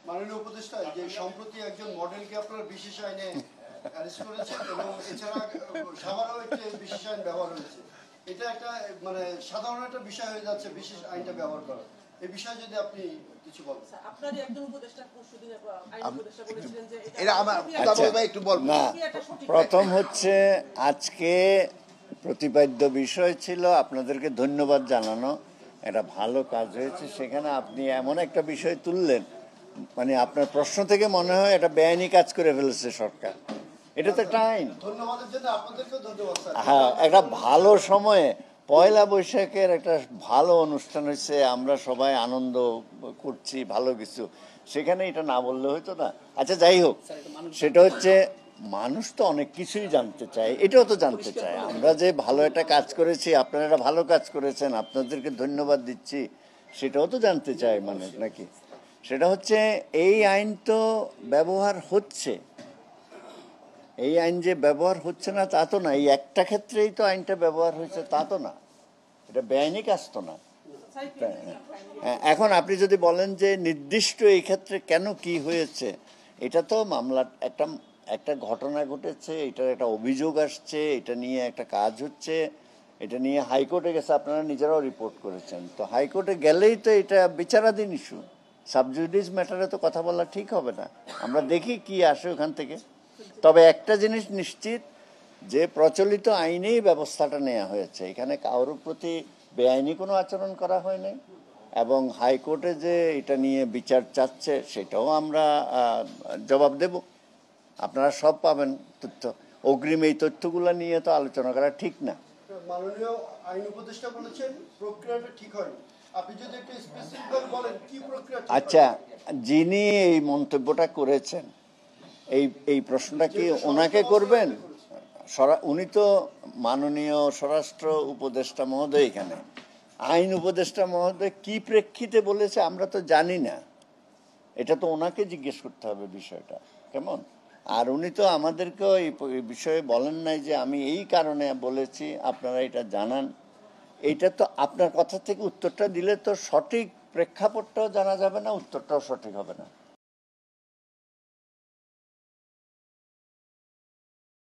মাননীয় উপদেষ্টা, যে সম্প্রতি একজন মডেলকে আপনারা বিশেষ আইনে অ্যারেস্ট করেছেন এবং এছাড়া সাভারেও একটি বিশেষ আইন ব্যবহার হয়েছে, এটা একটা মানে সাধারণ একটা বিষয় হয়ে যাচ্ছে বিশেষ আইনটা ব্যবহার করা। এই বিষয়ে যদি আপনি কিছু বলেন। আপনারই একজন উপদেষ্টা পরশুদিন আইন উপদেষ্টা বলেছিলেন যে এটা আমার ভাই একটু বলবো না, প্রথম হচ্ছে আজকে প্রতিপাদ্য বিষয় ছিল আপনাদেরকে ধন্যবাদ জানানো, এটা ভালো কাজ হয়েছে। সেখানে আপনি এমন একটা বিষয় তুললেন, মানে আপনার প্রশ্ন থেকে মনে হয় এটা বেআইনি কাজ করে ফেলেছে সরকার। এটা তো একটা আইন। ধন্যবাদের জন্য আপনাদেরকেও ধন্যবাদ স্যার। হ্যাঁ, একটা ভালো সময়ে পয়লা বৈশাখের একটা ভালো অনুষ্ঠান হয়েছে, আমরা সবাই আনন্দ করছি, ভালো কিছু, সেখানে এটা না বললে হয়তো না। আচ্ছা, যাই হোক, সেটা হচ্ছে মানুষ তো অনেক কিছুই জানতে চায়, এটাও তো জানতে চায় আমরা যে ভালো একটা কাজ করেছি, আপনারা একটা ভালো কাজ করেছেন, আপনাদেরকে ধন্যবাদ দিচ্ছি, সেটাও তো জানতে চায় মানুষ নাকি। সেটা হচ্ছে এই আইন তো ব্যবহার হচ্ছে, এই আইন যে ব্যবহার হচ্ছে না তা তো না, এই একটা ক্ষেত্রেই তো আইনটা ব্যবহার হয়েছে তা তো না, এটা বেআইনি কাজ তো না। এখন আপনি যদি বলেন যে নির্দিষ্ট এই ক্ষেত্রে কেন কি হয়েছে, এটা তো মামলা একটা ঘটনা ঘটেছে, এটার একটা অভিযোগ আসছে, এটা নিয়ে একটা কাজ হচ্ছে, এটা নিয়ে হাইকোর্টে গেছে, আপনারা নিজেরাও রিপোর্ট করেছেন। তো হাইকোর্টে গেলেই তো এটা বিচারাধীন ইস্যু, সাবজুডিস ম্যাটারে তো কথা বলা ঠিক হবে না। আমরা দেখি কি আসে ওখান থেকে। তবে একটা জিনিস নিশ্চিত, যে প্রচলিত আইনেই ব্যবস্থাটা নেওয়া হয়েছে, এখানে কারোর প্রতি বেআইনি কোনো আচরণ করা হয়নি। এবং হাইকোর্টে যে এটা নিয়ে বিচার চাচ্ছে সেটাও আমরা জবাব দেব, আপনারা সব পাবেন তথ্য। অগ্রিম এই তথ্যগুলো নিয়ে তো আলোচনা করা ঠিক না। মাননীয় আইন উপদেষ্টা বলেছেন প্রক্রিয়াটা ঠিক হয়নি, আপনি যদি একটু স্পেসিফিক বলেন কি প্রক্রিয়া। আচ্ছা, যিনি এই মন্তব্যটা করেছেন, এই প্রশ্নটা কি ওনাকে করবেন? উনি তো মাননীয় স্বরাষ্ট্র উপদেষ্টা মহোদয়, এখানে আইন উপদেষ্টা মহোদয় কি প্রেক্ষিতে বলেছে আমরা তো জানি না, এটা তো ওনাকে জিজ্ঞেস করতে হবে বিষয়টা, কেমন? আর উনি তো আমাদেরকেও এই বিষয়ে বলেন নাই যে আমি এই কারণে বলেছি, আপনারা এটা জানান। এইটা তো আপনার কথা থেকে উত্তরটা দিলে তো সঠিক প্রেক্ষাপটটাও জানা যাবে না, উত্তরটাও সঠিক হবে না।